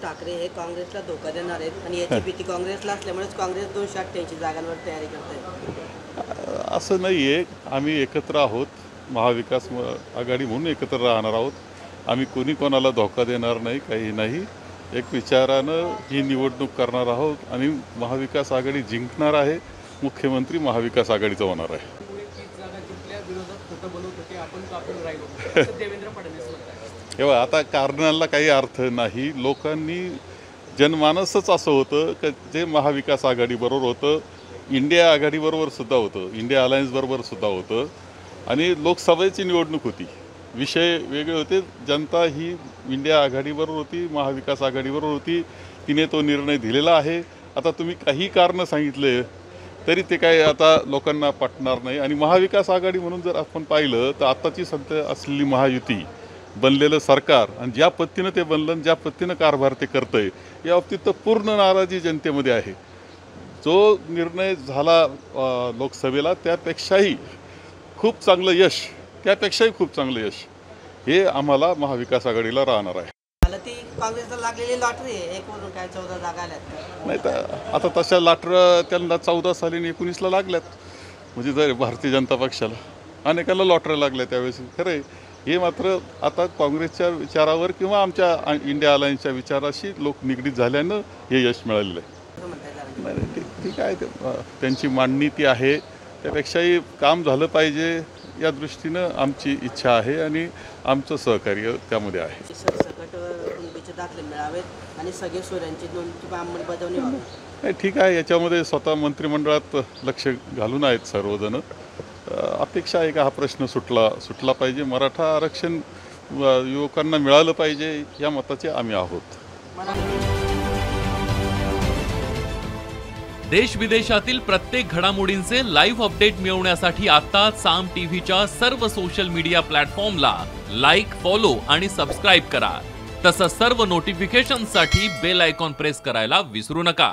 ठाकरे हे काँग्रेसला धोका देणार आहेत आणि याची भीती काँग्रेसला असल्यामुळेच काँग्रेस 288 जागांवर तयारी करते. असं नाही आहे. आम्ही एकत्र आहोत. महाविकास आघाडी म्हणून एकत्र राहणार आहोत. आम्ही कोणी कोणाला धोका देणार नाही, काही नाही. एक विचारानं ही निवडणूक करणार आहोत आणि महाविकास आघाडी जिंकणार आहे. मुख्यमंत्री महाविकास आघाडीचा होणार आहे. तेव्हा आता कारणाला काही अर्थ नाही. लोकांनी जनमानसच असं होतं की जे महाविकास आघाडीबरोबर होतं, इंडिया आघाडीबरोबर सुद्धा होतं, इंडिया अलायन्सबरोबर सुद्धा होतं आणि लोकसभेची निवडणूक होती. विषय वेगळे होते. जनता ही इंडिया आघाडीबरोबर होती, महाविकास आघाडीबरोबर होती. तिने तो निर्णय दिलेला आहे. आता तुम्ही काही कारणं सांगितले तरी ते काय आता लोकांना पटणार नाही. आणि महाविकास आघाडी म्हणून जर आपण पाहिलं तर आत्ताची सध्या असलेली महायुती, बनलेलं सरकार आणि ज्या पद्धतीनं ते बनलं, ज्या पद्धतीनं कारभार ते करतं आहे, या बाबतीत तर पूर्ण नाराजी जनतेमध्ये आहे. जो निर्णय झाला लोकसभेला त्यापेक्षाही खूप चांगलं यश, त्यापेक्षाही खूप चांगलं यश हे आम्हाला महाविकास आघाडीला राहणार आहे. ती काँग्रेसला लागलेली लॉटरी आहे. एक वरून काय 14 जागा आल्यात. नाही तर आता तशा त्यांना 14 साली आणि 19ला लागल्यात. म्हणजे जर भारतीय जनता पक्षाला अनेकाला लॉटऱ्या लागल्या त्यावेळेस. खरं आहे. हे मात्र आता काँग्रेसच्या विचारावर किंवा आमच्या इंडिया अलायन्सच्या विचाराशी लोक निगडीत झाल्यानं हे यश मिळालेलं आहे. नाही ठीक आहे. त्यांची मांडणी ती आहे. त्यापेक्षाही काम झालं पाहिजे या दृष्टीनं आमची इच्छा आहे आणि आमचं सहकार्य त्यामध्ये आहे. सरसकट कुणबीचे दाखले मिळावेत आणि सगळे सोयऱ्यांची नोंदणी अंमलबजावणी व्हावी. नाही ठीक आहे. याच्यामध्ये स्वतः मंत्रिमंडळात लक्ष घालून आहेत सर्वजण. अपेक्षा आहे का हा प्रश्न सुटला पाहिजे. मराठा आरक्षण युवकांना मिळालं पाहिजे या मताचे आम्ही आहोत. देश विदेशातील प्रत्येक घडामोडींचे लाईव्ह अपडेट मिळवण्यासाठी आता साम टीव्हीच्या सर्व सोशल मीडिया प्लॅटफॉर्मला लाईक, फॉलो आणि सबस्क्राईब करा. तसंच सर्व नोटिफिकेशनसाठी बेल आयकॉन प्रेस करायला विसरू नका.